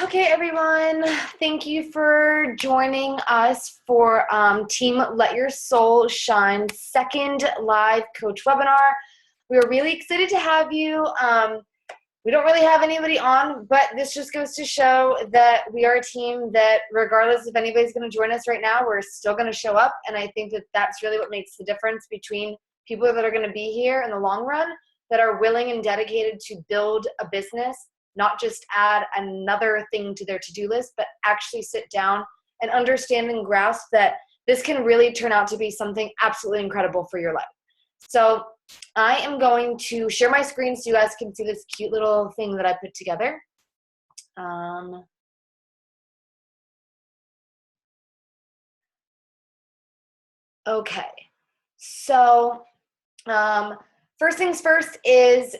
Okay, everyone, thank you for joining us for Team Let Your Soul Shine second live coach webinar. We are really excited to have you. We don't really have anybody on, but this just goes to show that we are a team that regardless if anybody's going to join us right now, we're still going to show up. And I think that that's really what makes the difference between people that are going to be here in the long run, that are willing and dedicated to build a business, not just add another thing to their to-do list, but actually sit down and understand and grasp that this can really turn out to be something absolutely incredible for your life. So I am going to share my screen so you guys can see this cute little thing that I put together. Okay, so first things first is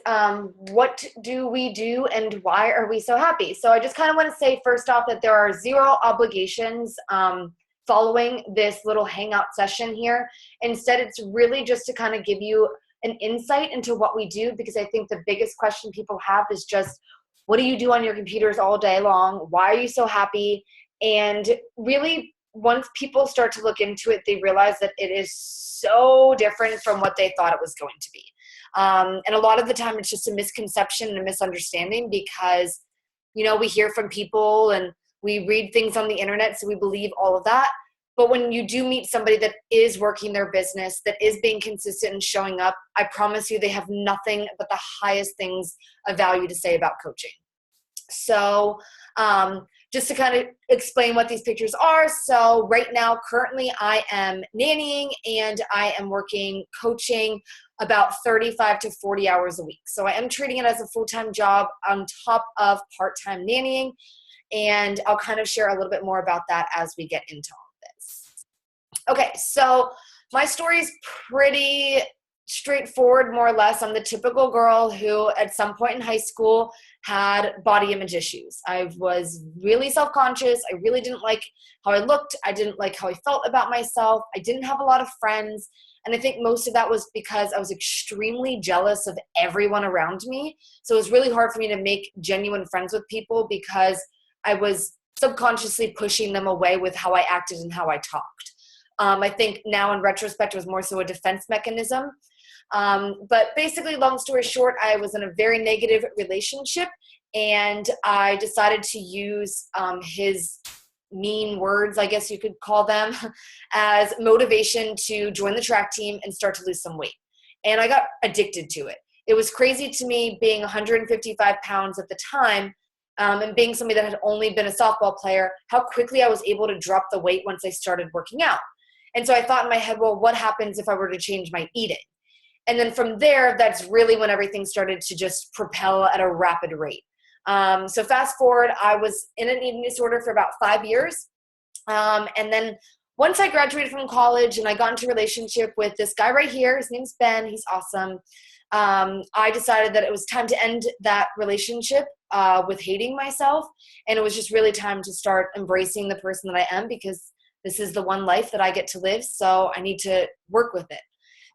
what do we do and why are we so happy? So I just kind of want to say first off that there are zero obligations following this little hangout session here. Instead, it's really just to kind of give you an insight into what we do, because I think the biggest question people have is just, what do you do on your computers all day long? Why are you so happy? And really, once people start to look into it, they realize that it is so different from what they thought it was going to be. And a lot of the time it's just a misconception and a misunderstanding because, you know, we hear from people and we read things on the internet, so we believe all of that. But when you do meet somebody that is working their business, that is being consistent and showing up, I promise you they have nothing but the highest things of value to say about coaching. So just to kind of explain what these pictures are. So right now, currently I am nannying and I am working coaching about 35 to 40 hours a week. So I am treating it as a full-time job on top of part-time nannying. And I'll kind of share a little bit more about that as we get into all of this. Okay, so my story is pretty straightforward, more or less. I'm the typical girl who at some point in high school had body image issues. I was really self-conscious. I really didn't like how I looked. I didn't like how I felt about myself. I didn't have a lot of friends. And I think most of that was because I was extremely jealous of everyone around me. So it was really hard for me to make genuine friends with people because I was subconsciously pushing them away with how I acted and how I talked. I think now in retrospect, it was more so a defense mechanism. But basically, long story short, I was in a very negative relationship and I decided to use his mean words, I guess you could call them, as motivation to join the track team and start to lose some weight. And I got addicted to it. It was crazy to me being 155 pounds at the time, and being somebody that had only been a softball player, how quickly I was able to drop the weight once I started working out. And so I thought in my head, well, what happens if I were to change my eating? And then from there, that's really when everything started to just propel at a rapid rate. So fast forward, I was in an eating disorder for about 5 years. And then once I graduated from college and I got into a relationship with this guy right here, his name's Ben, he's awesome. I decided that it was time to end that relationship with hating myself. And it was just really time to start embracing the person that I am, because this is the one life that I get to live. So I need to work with it.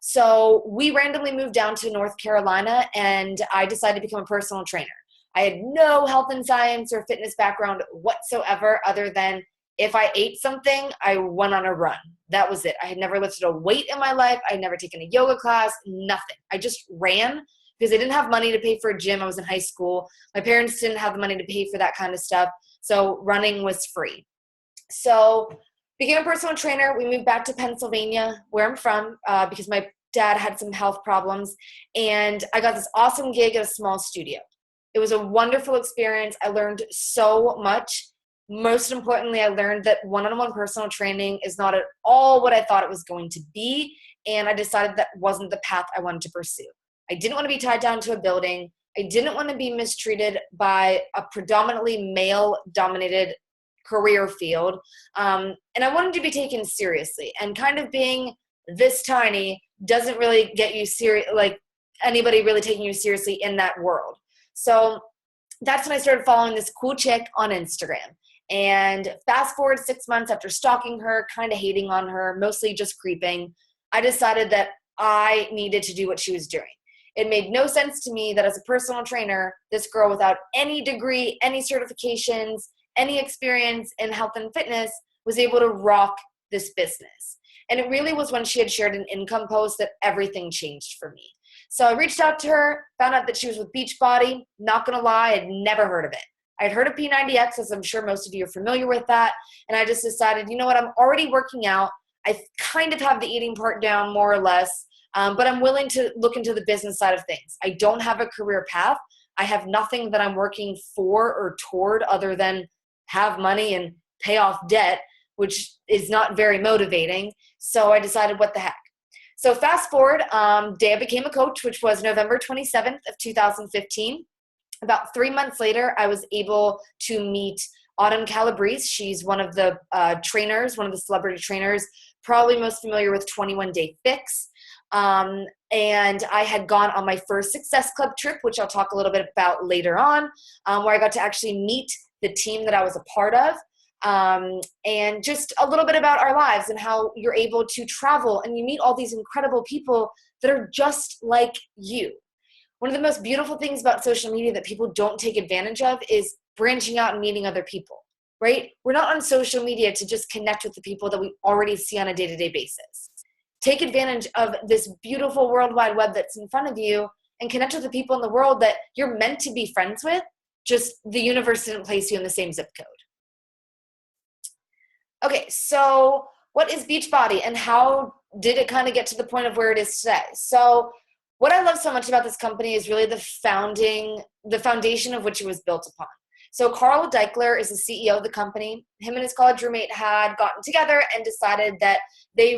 So we randomly moved down to North Carolina and I decided to become a personal trainer. I had no health and science or fitness background whatsoever, other than if I ate something, I went on a run. That was it. I had never lifted a weight in my life. I had never taken a yoga class, nothing. I just ran because I didn't have money to pay for a gym. I was in high school. My parents didn't have the money to pay for that kind of stuff. So running was free. So became a personal trainer. We moved back to Pennsylvania, where I'm from, because my dad had some health problems. And I got this awesome gig at a small studio. It was a wonderful experience. I learned so much. Most importantly, I learned that one-on-one personal training is not at all what I thought it was going to be. And I decided that wasn't the path I wanted to pursue. I didn't want to be tied down to a building. I didn't want to be mistreated by a predominantly male-dominated career field. And I wanted to be taken seriously. And kind of being this tiny doesn't really get you serious, like anybody really taking you seriously in that world. So that's when I started following this cool chick on Instagram. And fast forward 6 months after stalking her, kind of hating on her, mostly just creeping, I decided that I needed to do what she was doing. It made no sense to me that as a personal trainer, this girl without any degree, any certifications, any experience in health and fitness was able to rock this business. And it really was when she had shared an income post that everything changed for me. So I reached out to her, found out that she was with Beachbody. Not gonna lie, I'd never heard of it. I'd heard of P90X, as I'm sure most of you are familiar with that. And I just decided, you know what, I'm already working out. I kind of have the eating part down more or less, but I'm willing to look into the business side of things. I don't have a career path. I have nothing that I'm working for or toward other than have money and pay off debt, which is not very motivating. So I decided, what the heck. So fast forward, day I became a coach, which was November 27th of 2015. About 3 months later, I was able to meet Autumn Calabrese. She's one of the trainers, one of the celebrity trainers, probably most familiar with 21 Day Fix. And I had gone on my first Success Club trip, which I'll talk a little bit about later on, where I got to actually meet the team that I was a part of, and just a little bit about our lives and how you're able to travel and you meet all these incredible people that are just like you. One of the most beautiful things about social media that people don't take advantage of is branching out and meeting other people, right? We're not on social media to just connect with the people that we already see on a day-to-day basis. Take advantage of this beautiful World Wide Web that's in front of you and connect with the people in the world that you're meant to be friends with, just the universe didn't place you in the same zip code. Okay, so what is Beachbody and how did it kind of get to the point of where it is today? So what I love so much about this company is really the foundation of which it was built upon. So Carl Deichler is the CEO of the company. Him and his college roommate had gotten together and decided that they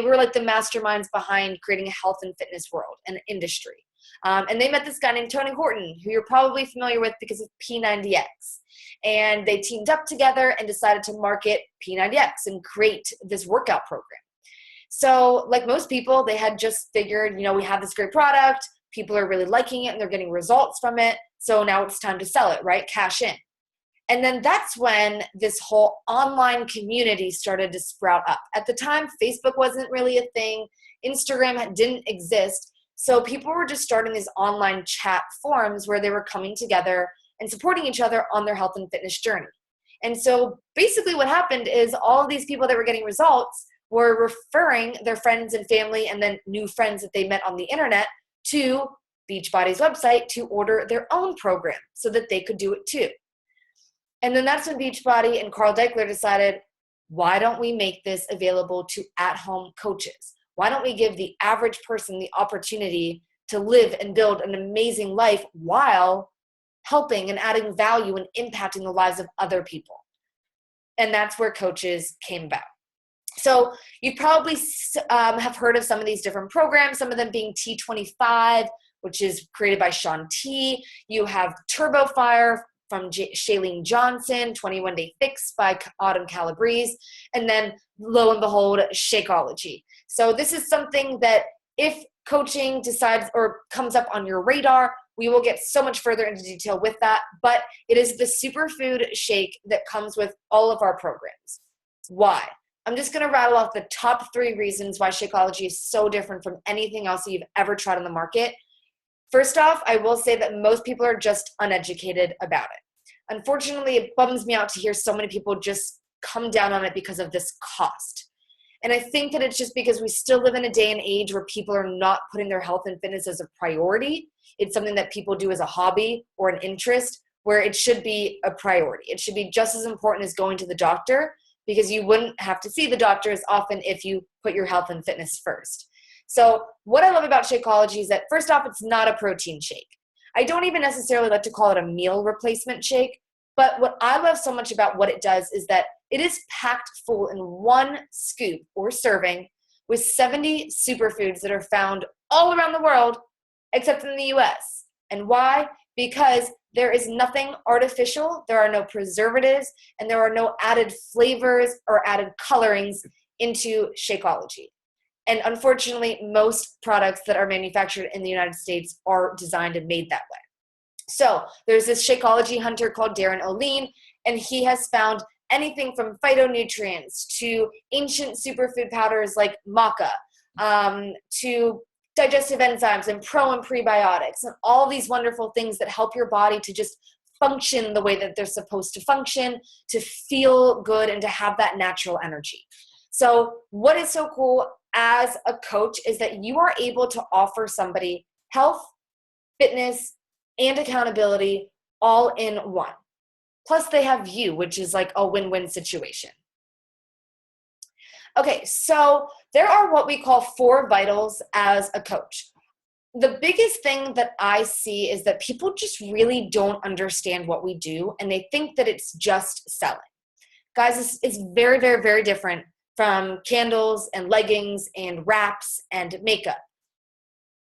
were like the masterminds behind creating a health and fitness world and industry. And they met this guy named Tony Horton, who you're probably familiar with because of P90X. And they teamed up together and decided to market P90X and create this workout program. So like most people, they had just figured, we have this great product, people are really liking it and they're getting results from it. So now it's time to sell it, right? Cash in. And then that's when this whole online community started to sprout up. At the time, Facebook wasn't really a thing. Instagram didn't exist. So people were just starting these online chat forums where they were coming together and supporting each other on their health and fitness journey. And so basically what happened is all of these people that were getting results were referring their friends and family and then new friends that they met on the internet to Beachbody's website to order their own program so that they could do it too. And then that's when Beachbody and Carl Deichler decided, why don't we make this available to at-home coaches? Why don't we give the average person the opportunity to live and build an amazing life while helping and adding value and impacting the lives of other people? And that's where coaches came about. So you probably have heard of some of these different programs, some of them being T25, which is created by Shaun T. You have Turbo Fire from Shailene Johnson, 21 Day Fix by Autumn Calabrese, and then lo and behold, Shakeology. So this is something that if coaching decides or comes up on your radar, we will get so much further into detail with that, but it is the superfood shake that comes with all of our programs. Why? I'm just going to rattle off the top 3 reasons why Shakeology is so different from anything else that you've ever tried on the market. First off, I will say that most people are just uneducated about it. Unfortunately, it bums me out to hear so many people just come down on it because of this cost. And I think that it's just because we still live in a day and age where people are not putting their health and fitness as a priority. It's something that people do as a hobby or an interest, where it should be a priority. It should be just as important as going to the doctor, because you wouldn't have to see the doctor as often if you put your health and fitness first. So what I love about Shakeology is that, first off, it's not a protein shake. I don't even necessarily like to call it a meal replacement shake, but what I love so much about what it does is that it is packed full in one scoop or serving with 70 superfoods that are found all around the world except in the US. And why? Because there is nothing artificial, there are no preservatives, and there are no added flavors or added colorings into Shakeology. And unfortunately, most products that are manufactured in the United States are designed and made that way. So there's this Shakeology hunter called Darren O'Lean, and he has found anything from phytonutrients to ancient superfood powders like maca, to digestive enzymes and pro and prebiotics and all these wonderful things that help your body to just function the way that they're supposed to function, to feel good, and to have that natural energy. So what is so cool as a coach is that you are able to offer somebody health, fitness, and accountability all in one. Plus they have you, which is like a win-win situation. Okay, so there are what we call 4 vitals as a coach. The biggest thing that I see is that people just really don't understand what we do, and they think that it's just selling. Guys, it's very, very, very different from candles and leggings and wraps and makeup.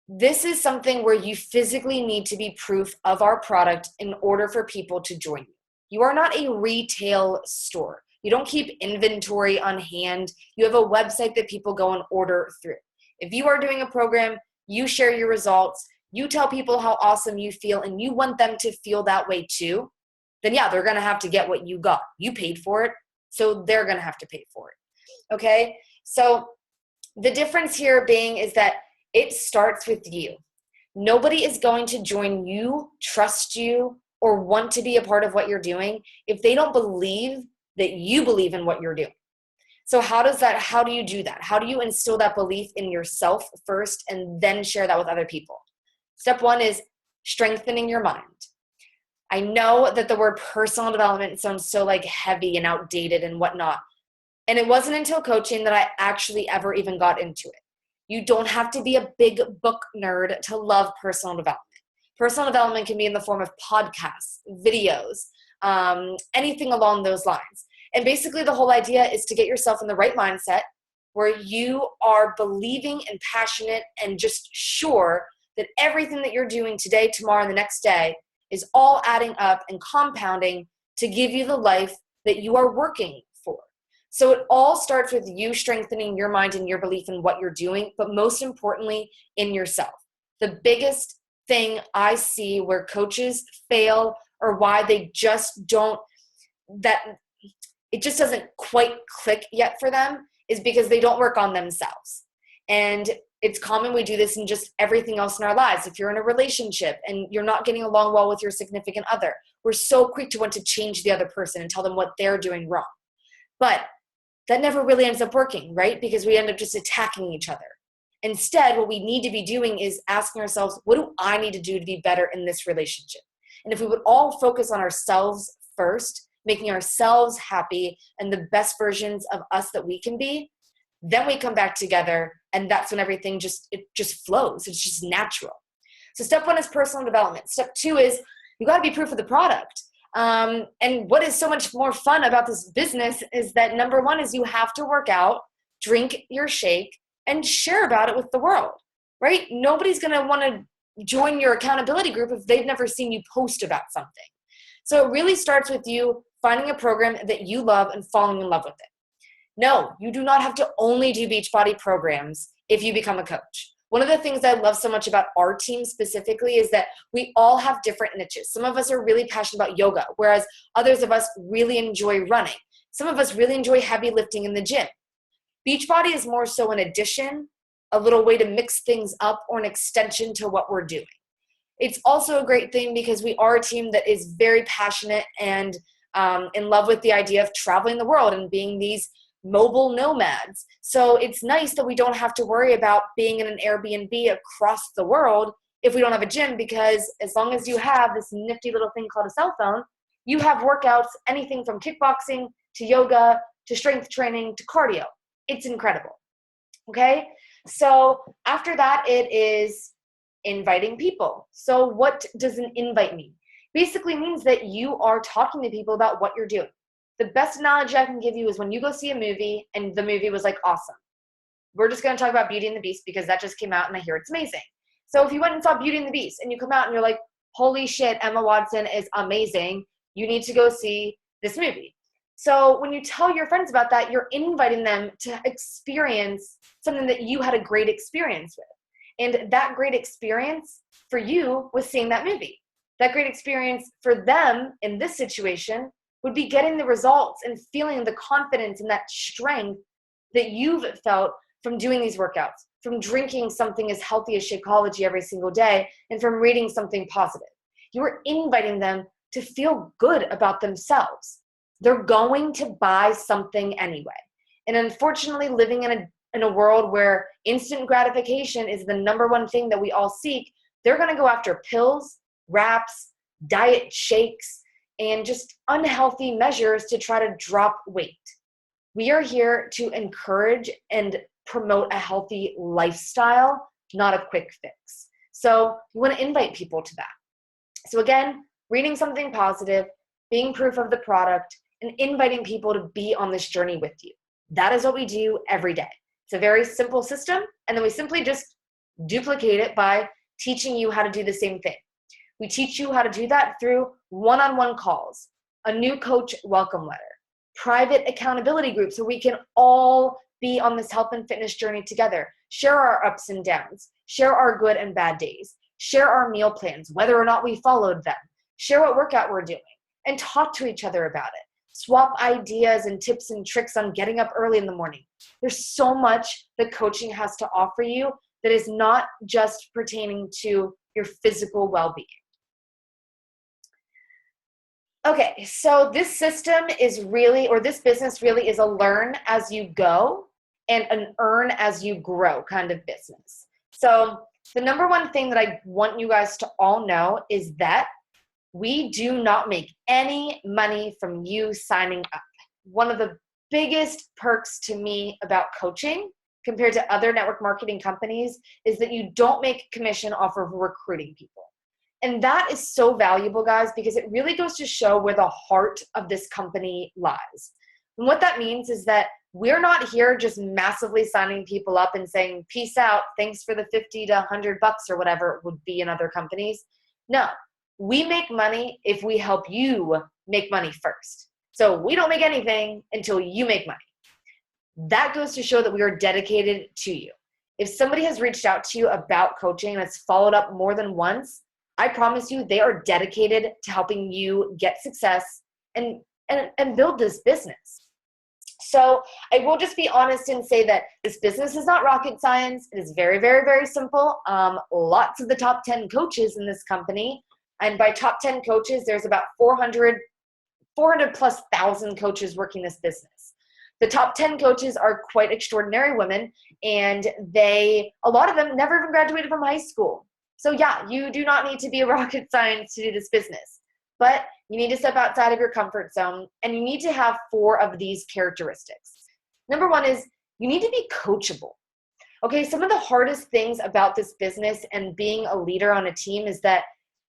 This is something where you physically need to be proof of our product in order for people to join you. You are not a retail store. You don't keep inventory on hand. You have a website that people go and order through. If you are doing a program, you share your results, you tell people how awesome you feel, and you want them to feel that way too, then yeah, they're going to have to get what you got. You paid for it, so they're going to have to pay for it. Okay? So the difference here being is that it starts with you. Nobody is going to join you, trust you, or want to be a part of what you're doing if they don't believe that you believe in what you're doing. So how do you do that? How do you instill that belief in yourself first and then share that with other people? Step 1 is strengthening your mind. I know that the word personal development sounds so like heavy and outdated and whatnot. And it wasn't until coaching that I actually ever even got into it. You don't have to be a big book nerd to love personal development. Personal development can be in the form of podcasts, videos, anything along those lines. And basically the whole idea is to get yourself in the right mindset where you are believing and passionate and just sure that everything that you're doing today, tomorrow, and the next day is all adding up and compounding to give you the life that you are working for. So it all starts with you strengthening your mind and your belief in what you're doing, but most importantly, in yourself. The biggest thing I see where coaches fail or why they just don't, that it just doesn't quite click yet for them is because they don't work on themselves. And it's common we do this in just everything else in our lives. If you're in a relationship and you're not getting along well with your significant other, we're so quick to want to change the other person and tell them what they're doing wrong. But that never really ends up working, right? Because we end up just attacking each other. Instead, what we need to be doing is asking ourselves, what do I need to do to be better in this relationship? And if we would all focus on ourselves first, making ourselves happy and the best versions of us that we can be, then we come back together, and that's when everything just flows. It's just natural. So step 1 is personal development. Step 2 is you got to be proof of the product. And what is so much more fun about this business is that number 1 is you have to work out, drink your shake, and share about it with the world, right? Nobody's going to want to join your accountability group if they've never seen you post about something. So it really starts with you finding a program that you love and falling in love with it. No, you do not have to only do Beachbody programs if you become a coach. One of the things I love so much about our team specifically is that we all have different niches. Some of us are really passionate about yoga, whereas others of us really enjoy running. Some of us really enjoy heavy lifting in the gym. Beachbody is more so an addition, a little way to mix things up, or an extension to what we're doing. It's also a great thing because we are a team that is very passionate and in love with the idea of traveling the world and being these mobile nomads. So it's nice that we don't have to worry about being in an Airbnb across the world if we don't have a gym, because as long as you have this nifty little thing called a cell phone, you have workouts, anything from kickboxing to yoga to strength training to cardio. It's incredible. Okay? So after that, it is inviting people. So what does an invite mean? Basically means that you are talking to people about what you're doing. The best analogy I can give you is when you go see a movie and the movie was like awesome. We're just going to talk about Beauty and the Beast because that just came out and I hear it's amazing. So if you went and saw Beauty and the Beast and you come out and you're like, holy shit, Emma Watson is amazing, you need to go see this movie. So when you tell your friends about that, you're inviting them to experience something that you had a great experience with. And that great experience for you was seeing that movie. That great experience for them in this situation would be getting the results and feeling the confidence and that strength that you've felt from doing these workouts, from drinking something as healthy as Shakeology every single day, and from reading something positive. You are inviting them to feel good about themselves. They're going to buy something anyway. And unfortunately, living in a world where instant gratification is the number one thing that we all seek, they're going to go after pills, wraps, diet shakes, and just unhealthy measures to try to drop weight. We are here to encourage and promote a healthy lifestyle, not a quick fix. So we want to invite people to that. So again, reading something positive, being proof of the product, and inviting people to be on this journey with you. That is what we do every day. It's a very simple system, and then we simply just duplicate it by teaching you how to do the same thing. We teach you how to do that through one-on-one calls, a new coach welcome letter, private accountability groups where we can all be on this health and fitness journey together, share our ups and downs, share our good and bad days, share our meal plans, whether or not we followed them, share what workout we're doing, and talk to each other about it. Swap ideas and tips and tricks on getting up early in the morning. There's so much that coaching has to offer you that is not just pertaining to your physical well-being. Okay, so this system is really, or this business really is a learn as you go and an earn as you grow kind of business. So the number one thing that I want you guys to all know is that we do not make any money from you signing up. One of the biggest perks to me about coaching compared to other network marketing companies is that you don't make commission off of recruiting people. And that is so valuable, guys, because it really goes to show where the heart of this company lies. And what that means is that we're not here just massively signing people up and saying, peace out, thanks for the 50 to $100 or whatever it would be in other companies. No. We make money if we help you make money first. So we don't make anything until you make money. That goes to show that we are dedicated to you. If somebody has reached out to you about coaching and has followed up more than once, I promise you they are dedicated to helping you get success and build this business. So I will just be honest and say that this business is not rocket science. It is very, very, very simple. Lots of the top 10 coaches in this company, and by top 10 coaches, there's about 400 plus thousand coaches working this business. The top 10 coaches are quite extraordinary women, and a lot of them never even graduated from high school. So yeah, you do not need to be a rocket science to do this business, but you need to step outside of your comfort zone, and you need to have 4 of these characteristics. Number 1 is you need to be coachable. Okay, some of the hardest things about this business and being a leader on a team is that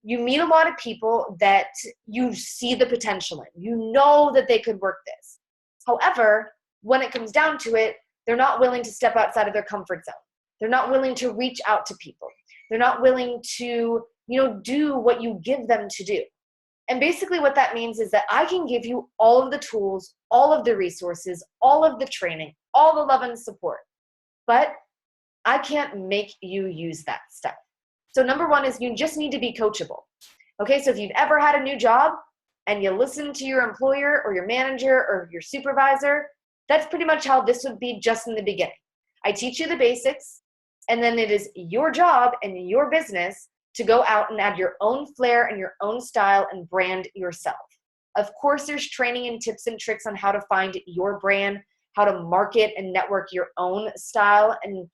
you meet a lot of people that you see the potential in. You know that they could work this. However, when it comes down to it, they're not willing to step outside of their comfort zone. They're not willing to reach out to people. They're not willing to, do what you give them to do. And basically what that means is that I can give you all of the tools, all of the resources, all of the training, all the love and support, but I can't make you use that stuff. So number 1 is you just need to be coachable. Okay, so if you've ever had a new job and you listen to your employer or your manager or your supervisor, that's pretty much how this would be just in the beginning. I teach you the basics, and then it is your job and your business to go out and add your own flair and your own style and brand yourself. Of course, there's training and tips and tricks on how to find your brand, how to market and network your own style and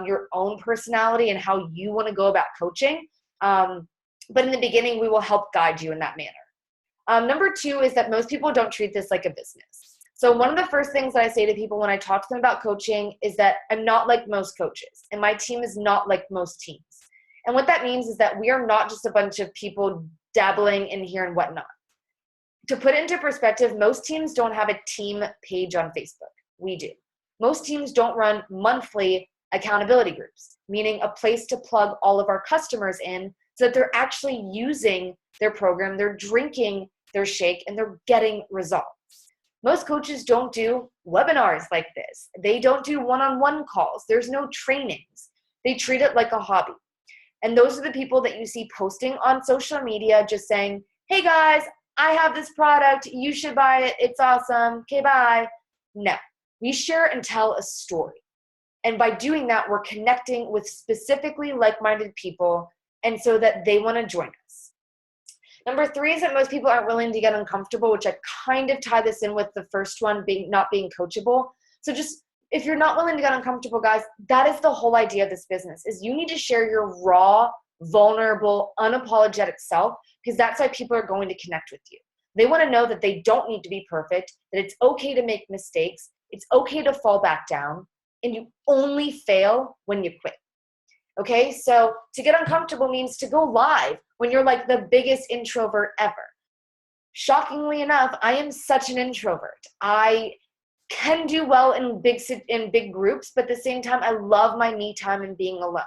your own personality and how you want to go about coaching. But in the beginning, we will help guide you in that manner. Number 2 is that most people don't treat this like a business. So one of the first things that I say to people when I talk to them about coaching is that I'm not like most coaches, and my team is not like most teams. And what that means is that we are not just a bunch of people dabbling in here and whatnot. To put it into perspective, most teams don't have a team page on Facebook. We do. Most teams don't run monthly accountability groups, meaning a place to plug all of our customers in so that they're actually using their program, they're drinking their shake, and they're getting results. Most coaches don't do webinars like this. They don't do one-on-one calls. There's no trainings. They treat it like a hobby. And those are the people that you see posting on social media just saying, hey guys, I have this product. You should buy it. It's awesome. Okay, bye. No, we share and tell a story. And by doing that, we're connecting with specifically like-minded people, and so that they want to join us. Number 3 is that most people aren't willing to get uncomfortable, which I kind of tie this in with the first one, not being coachable. So just, if you're not willing to get uncomfortable, guys, that is the whole idea of this business, is you need to share your raw, vulnerable, unapologetic self, because that's why people are going to connect with you. They want to know that they don't need to be perfect, that it's okay to make mistakes, it's okay to fall back down, and you only fail when you quit. Okay, so to get uncomfortable means to go live when you're like the biggest introvert ever. Shockingly enough, I am such an introvert. I can do well in big groups, but at the same time, I love my me time and being alone.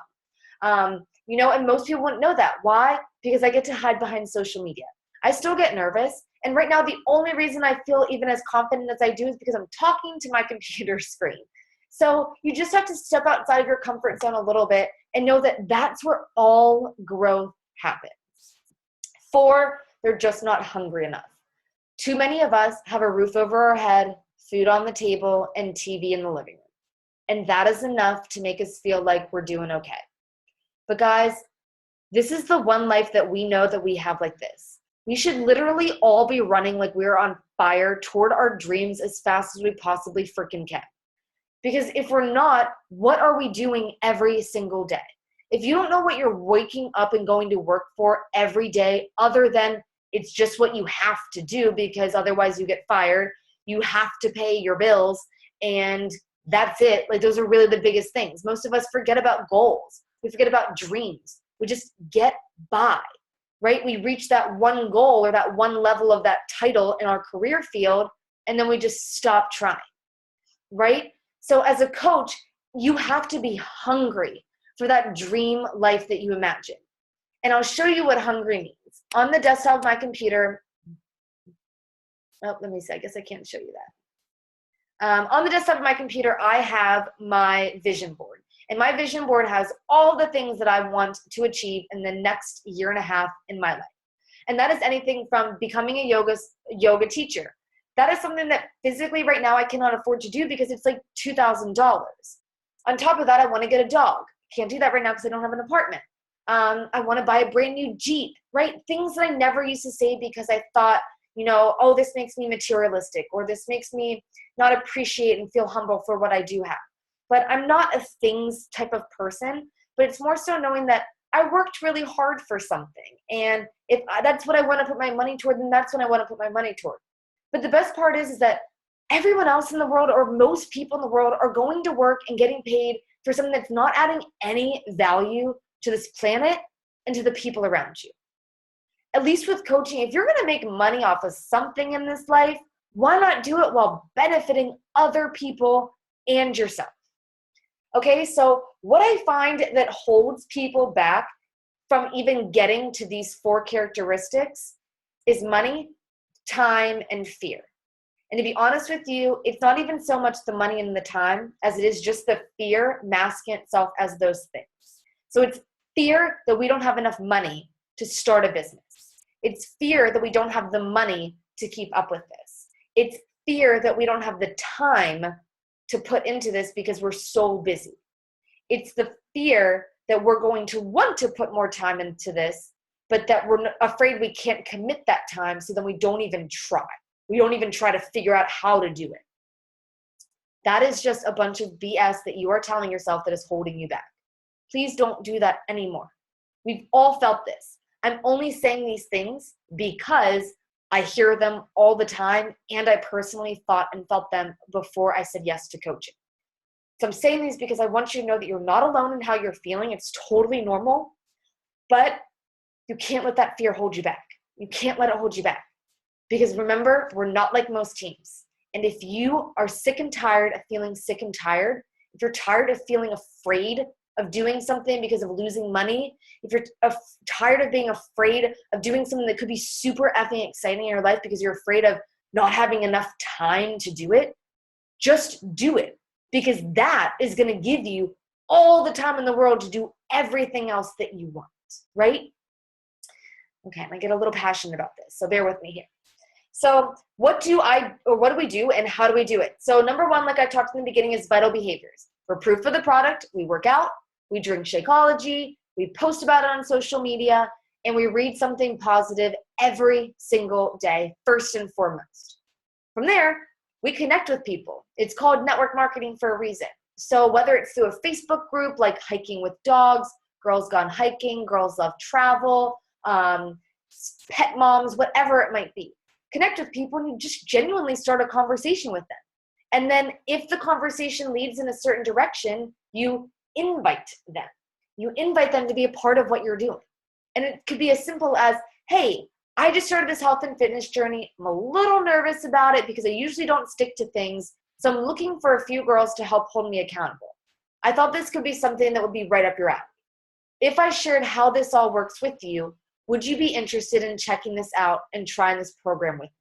And most people wouldn't know that. Why? Because I get to hide behind social media. I still get nervous. And right now, the only reason I feel even as confident as I do is because I'm talking to my computer screen. So you just have to step outside of your comfort zone a little bit and know that that's where all growth happens. 4, they're just not hungry enough. Too many of us have a roof over our head, food on the table, and TV in the living room. And that is enough to make us feel like we're doing okay. But guys, this is the one life that we know that we have like this. We should literally all be running like we're on fire toward our dreams as fast as we possibly freaking can. Because if we're not, what are we doing every single day? If you don't know what you're waking up and going to work for every day, other than it's just what you have to do because otherwise you get fired, you have to pay your bills, and that's it. Like, those are really the biggest things. Most of us forget about goals. We forget about dreams. We just get by, right? We reach that one goal or that one level of that title in our career field, and then we just stop trying, right? So as a coach, you have to be hungry for that dream life that you imagine. And I'll show you what hungry means. On the desktop of my computer, let me see, I guess I can't show you that. On the desktop of my computer, I have my vision board. And my vision board has all the things that I want to achieve in the next year and a half in my life. And that is anything from becoming a yoga teacher. That is something that physically right now I cannot afford to do because it's like $2,000. On top of that, I want to get a dog. Can't do that right now because I don't have an apartment. I want to buy a brand new Jeep, right? Things that I never used to say because I thought, this makes me materialistic, or this makes me not appreciate and feel humble for what I do have. But I'm not a things type of person, but it's more so knowing that I worked really hard for something. And if that's what I want to put my money toward, then that's what I want to put my money toward. But the best part is that everyone else in the world, or most people in the world, are going to work and getting paid for something that's not adding any value to this planet and to the people around you. At least with coaching, if you're going to make money off of something in this life, why not do it while benefiting other people and yourself? Okay, so what I find that holds people back from even getting to these 4 characteristics is money, time, and fear. And to be honest with you, it's not even so much the money and the time as it is just the fear masking itself as those things. So it's fear that we don't have enough money to start a business. It's fear that we don't have the money to keep up with this. It's fear that we don't have the time to put into this because we're so busy. It's the fear that we're going to want to put more time into this, but that we're afraid we can't commit that time, so then we don't even try. We don't even try to figure out how to do it. That is just a bunch of BS that you are telling yourself that is holding you back. Please don't do that anymore. We've all felt this. I'm only saying these things because I hear them all the time, and I personally thought and felt them before I said yes to coaching. So I'm saying these because I want you to know that you're not alone in how you're feeling. It's totally normal, but you can't let that fear hold you back. You can't let it hold you back. Because remember, we're not like most teams. And if you are sick and tired of feeling sick and tired, if you're tired of feeling afraid of doing something because of losing money, if you're tired of being afraid of doing something that could be super effing exciting in your life because you're afraid of not having enough time to do it, just do it. Because that is going to give you all the time in the world to do everything else that you want, right? Okay, I'm going to get a little passionate about this, so bear with me here. So what do we do and how do we do it? So number 1, like I talked in the beginning, is vital behaviors. For proof of the product, we work out, we drink Shakeology, we post about it on social media, and we read something positive every single day, first and foremost. From there, we connect with people. It's called network marketing for a reason. So whether it's through a Facebook group like Hiking with Dogs, Girls Gone Hiking, Girls Love Travel, pet moms, whatever it might be, connect with people and you just genuinely start a conversation with them. And then if the conversation leads in a certain direction, you invite them. You invite them to be a part of what you're doing. And it could be as simple as, hey, I just started this health and fitness journey. I'm a little nervous about it because I usually don't stick to things. So I'm looking for a few girls to help hold me accountable. I thought this could be something that would be right up your alley. If I shared how this all works with you, would you be interested in checking this out and trying this program with me?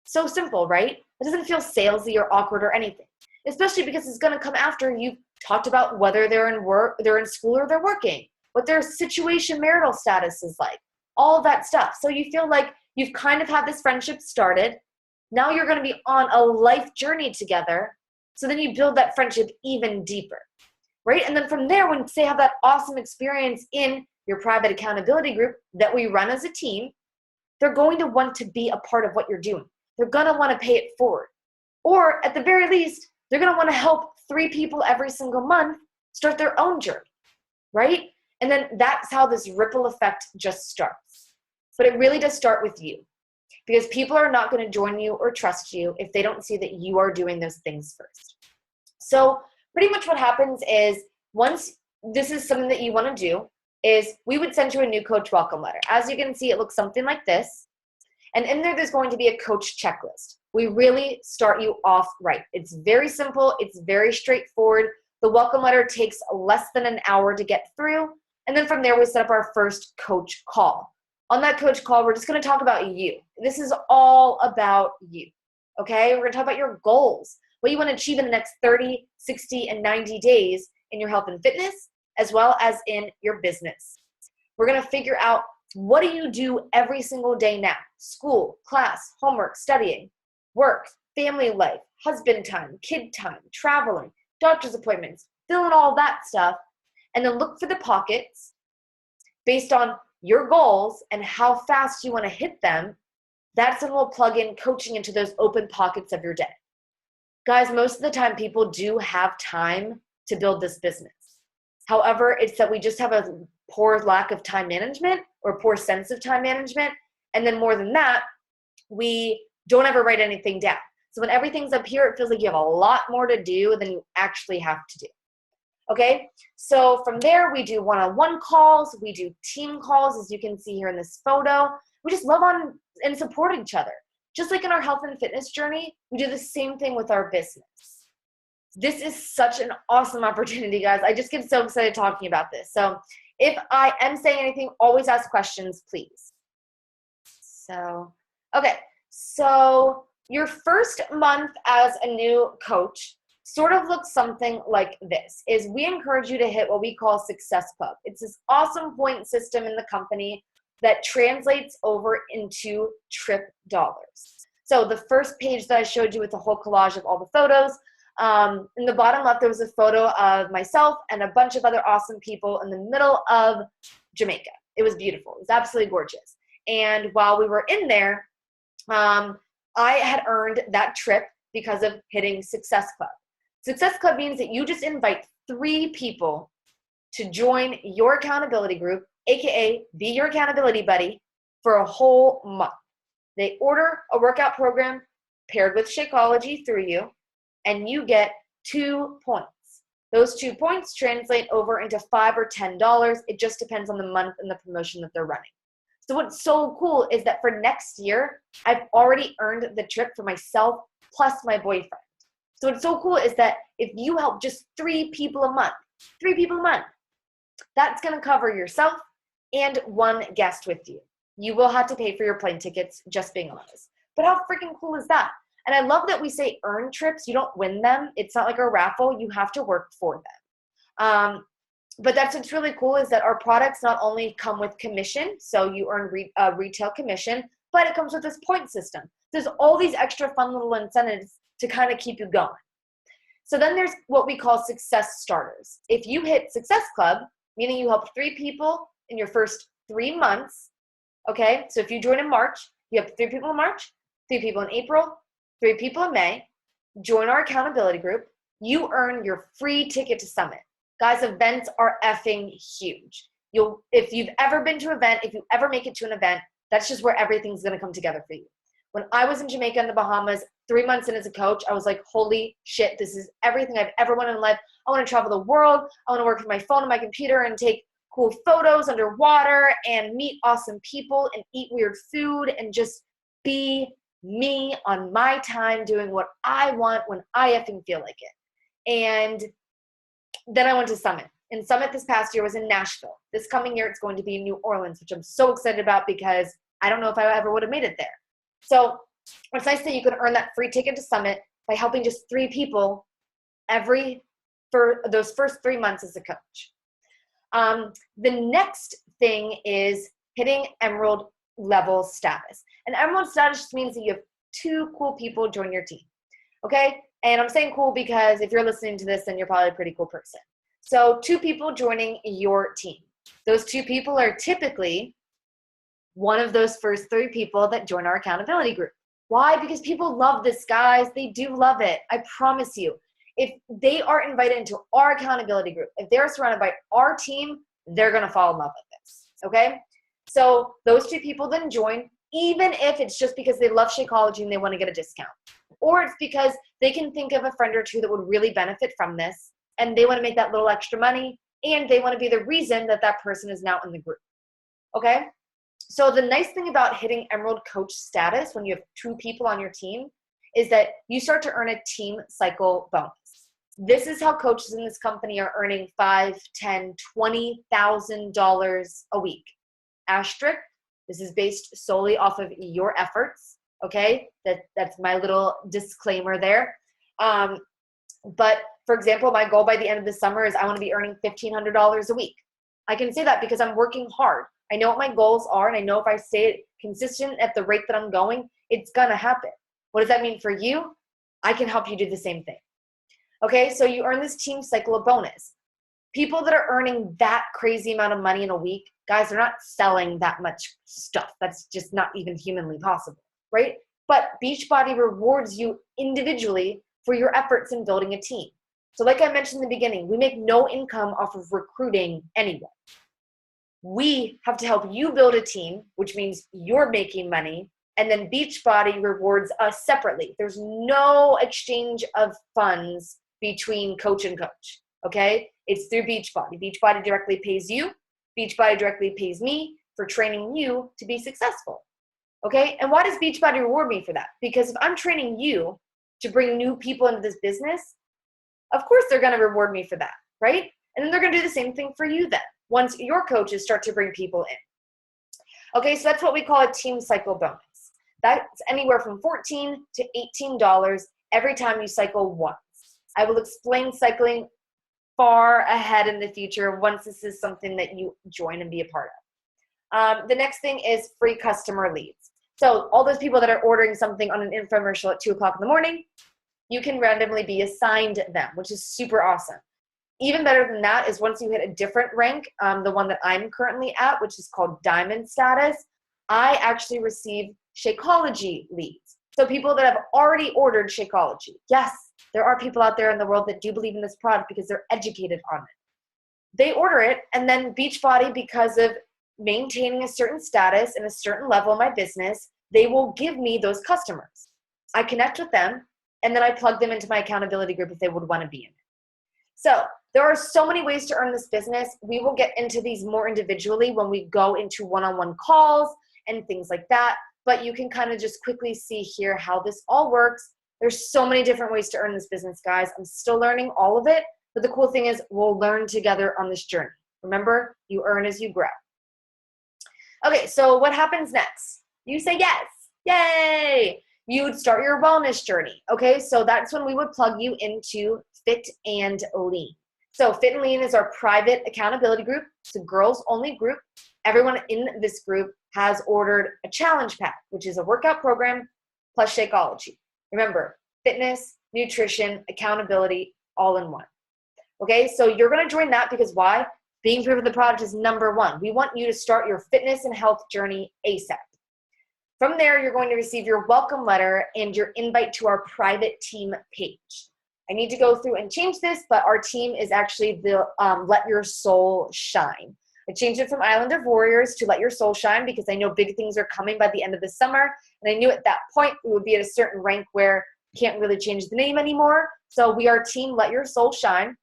So simple, right? It doesn't feel salesy or awkward or anything, especially because it's going to come after you've talked about whether they're in school or they're working, what their situation marital status is like, all that stuff. So you feel like you've kind of had this friendship started. Now you're going to be on a life journey together. So then you build that friendship even deeper, right? And then from there, when they have that awesome experience in your private accountability group that we run as a team, they're going to want to be a part of what you're doing. They're going to want to pay it forward. Or at the very least, they're going to want to help 3 people every single month start their own journey, right? And then that's how this ripple effect just starts. But it really does start with you, because people are not going to join you or trust you if they don't see that you are doing those things first. So pretty much what happens is, once this is something that you want to do, is we would send you a new coach welcome letter. As you can see, it looks something like this. And in there's going to be a coach checklist. We really start you off right. It's very simple. It's very straightforward. The welcome letter takes less than an hour to get through. And then from there, we set up our first coach call. On that coach call, we're just going to talk about you. This is all about you, okay? We're going to talk about your goals, what you want to achieve in the next 30, 60, and 90 days in your health and fitness, as well as in your business. We're going to figure out, what do you do every single day now? School, class, homework, studying, work, family life, husband time, kid time, traveling, doctor's appointments, fill in all that stuff, and then look for the pockets based on your goals and how fast you want to hit them. That's when we'll plug in coaching into those open pockets of your day. Guys, most of the time people do have time to build this business. However, it's that we just have a poor lack of time management or poor sense of time management. And then more than that, we don't ever write anything down. So when everything's up here, it feels like you have a lot more to do than you actually have to do. Okay, so from there, we do one-on-one calls, we do team calls, as you can see here in this photo. We just love on and support each other. Just like in our health and fitness journey, we do the same thing with our business. This is such an awesome opportunity, guys. I just get so excited talking about this. So if I am saying anything, always ask questions, please. So, okay, so your first month as a new coach sort of looks something like this, is we encourage you to hit what we call Success Club. It's this awesome point system in the company that translates over into trip dollars. So the first page that I showed you with the whole collage of all the photos, in the bottom left, there was a photo of myself and a bunch of other awesome people in the middle of Jamaica. It was beautiful. It was absolutely gorgeous. And while we were in there, I had earned that trip because of hitting Success Club. Success Club means that you just invite 3 people to join your accountability group, aka be your accountability buddy, for a whole month. They order a workout program paired with Shakeology through you, and you get 2 points. Those 2 points translate over into $5 or $10. It just depends on the month and the promotion that they're running. So what's so cool is that for next year, I've already earned the trip for myself plus my boyfriend. So what's so cool is that if you help just 3 people a month, that's going to cover yourself and 1 guest with you. You will have to pay for your plane tickets, just being honest. But how freaking cool is that? And I love that we say earn trips. You don't win them. It's not like a raffle. You have to work for them. But that's what's really cool, is that our products not only come with commission, so you earn retail commission, but it comes with this point system. There's all these extra fun little incentives to kind of keep you going. So then there's what we call success starters. If you hit Success Club, meaning you help 3 people in your first 3 months, Okay, so if you join in March, you have 3 people in March, 3 people in April, 3 people in May. Join our accountability group. You earn your free ticket to Summit. Guys, events are effing huge. If you've ever been to an event, if you ever make it to an event, that's just where everything's going to come together for you. When I was in Jamaica and the Bahamas, 3 months in as a coach, I was like, holy shit, this is everything I've ever wanted in life. I want to travel the world. I want to work with my phone and my computer and take cool photos underwater and meet awesome people and eat weird food and just be me on my time doing what I want when I effing feel like it. And then I went to Summit. And Summit this past year was in Nashville. This coming year, it's going to be in New Orleans, which I'm so excited about because I don't know if I ever would have made it there. So it's nice that you can earn that free ticket to Summit by helping just 3 people for those first 3 months as a coach. The next thing is hitting Emerald level status. And Emerald status just means that you have 2 cool people join your team. Okay? And I'm saying cool because if you're listening to this, then you're probably a pretty cool person. So 2 people joining your team. Those 2 people are typically one of those first 3 people that join our accountability group. Why? Because people love this, guys. They do love it. I promise you. If they are invited into our accountability group, if they're surrounded by our team, they're going to fall in love with this. Okay? So those 2 people then join, even if it's just because they love Shakeology and they want to get a discount. Or it's because they can think of a friend or 2 that would really benefit from this, and they want to make that little extra money, and they want to be the reason that that person is now in the group. Okay? So the nice thing about hitting Emerald Coach status when you have 2 people on your team is that you start to earn a team cycle bonus. This is how coaches in this company are earning $5,000, $10,000, $20,000 a week. Asterisk, this is based solely off of your efforts, okay? That's my little disclaimer there. But for example, my goal by the end of the summer is I want to be earning $1,500 a week. I can say that because I'm working hard. I know what my goals are, and I know if I stay consistent at the rate that I'm going, it's going to happen. What does that mean for you? I can help you do the same thing. Okay, so you earn this team cycle of bonus. People that are earning that crazy amount of money in a week, guys, they're not selling that much stuff. That's just not even humanly possible, right? But Beachbody rewards you individually for your efforts in building a team. So like I mentioned in the beginning, we make no income off of recruiting anyone. We have to help you build a team, which means you're making money, and then Beachbody rewards us separately. There's no exchange of funds between coach and coach, okay? It's through Beachbody. Beachbody directly pays you. Beachbody directly pays me for training you to be successful, okay? And why does Beachbody reward me for that? Because if I'm training you to bring new people into this business, of course they're going to reward me for that, right? And then they're going to do the same thing for you then, once your coaches start to bring people in. Okay, so that's what we call a team cycle bonus. That's anywhere from $14 to $18 every time you cycle once. I will explain cycling far ahead in the future once this is something that you join and be a part of. The next thing is free customer leads. So all those people that are ordering something on an infomercial at 2 o'clock in the morning, you can randomly be assigned them, which is super awesome. Even better than that is once you hit a different rank, the one that I'm currently at, which is called Diamond status, I actually receive Shakeology leads. So people that have already ordered Shakeology. Yes, there are people out there in the world that do believe in this product because they're educated on it. They order it, and then Beachbody, because of maintaining a certain status and a certain level in my business, they will give me those customers. I connect with them, and then I plug them into my accountability group if they would want to be in it. So there are so many ways to earn this business. We will get into these more individually when we go into one-on-one calls and things like that. But you can kind of just quickly see here how this all works. There's so many different ways to earn this business, guys. I'm still learning all of it. But the cool thing is we'll learn together on this journey. Remember, you earn as you grow. Okay, so what happens next? You say yes. Yay! You would start your wellness journey. Okay, so that's when we would plug you into Fit and Lean. So Fit and Lean is our private accountability group. It's a girls only group. Everyone in this group has ordered a challenge pack, which is a workout program plus Shakeology. Remember, fitness, nutrition, accountability, all in one. Okay, so you're going to join that because why? Being proof of the product is number one. We want you to start your fitness and health journey ASAP. From there, you're going to receive your welcome letter and your invite to our private team page. I need to go through and change this, but our team is actually the Let Your Soul Shine. I changed it from Island of Warriors to Let Your Soul Shine because I know big things are coming by the end of the summer. And I knew at that point we would be at a certain rank where we can't really change the name anymore. So we are Team Let Your Soul Shine.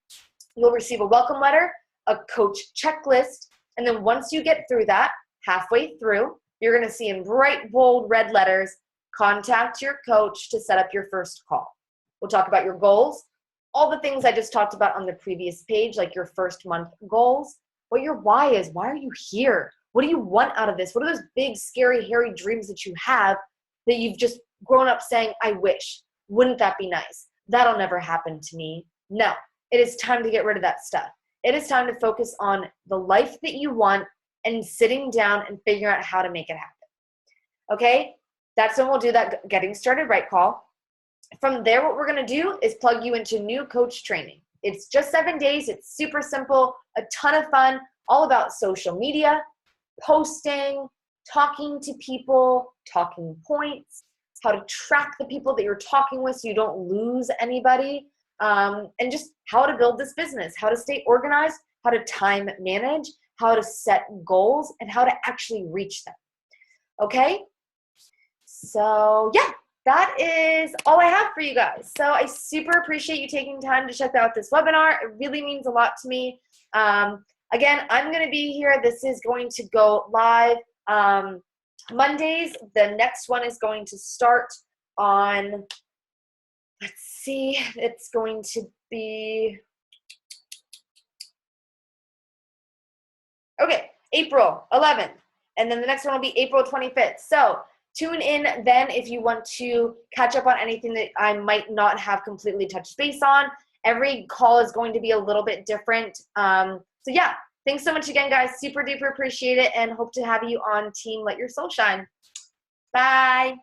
You'll receive a welcome letter, a coach checklist, and then once you get through that, halfway through, you're going to see in bright, bold red letters, contact your coach to set up your first call. We'll talk about your goals, all the things I just talked about on the previous page, like your first month goals, what your why is. Why are you here? What do you want out of this? What are those big, scary, hairy dreams that you have that you've just grown up saying, I wish? Wouldn't that be nice? That'll never happen to me. No, it is time to get rid of that stuff. It is time to focus on the life that you want and sitting down and figuring out how to make it happen. Okay? That's when we'll do that getting started right call. From there, what we're going to do is plug you into new coach training. It's just 7 days. It's super simple, a ton of fun, all about social media, posting, talking to people, talking points, how to track the people that you're talking with so you don't lose anybody, and just how to build this business, how to stay organized, how to time manage, how to set goals, and how to actually reach them. Okay? So, yeah. That is all I have for you guys. So I super appreciate you taking time to check out this webinar. It really means a lot to me. Again, I'm going to be here. This is going to go live Mondays. The next one is going to start on, let's see, it's going to be, okay, April 11th. And then the next one will be April 25th. So tune in then if you want to catch up on anything that I might not have completely touched base on. Every call is going to be a little bit different. So yeah, thanks so much again, guys. Super duper appreciate it and hope to have you on Team Let Your Soul Shine. Bye.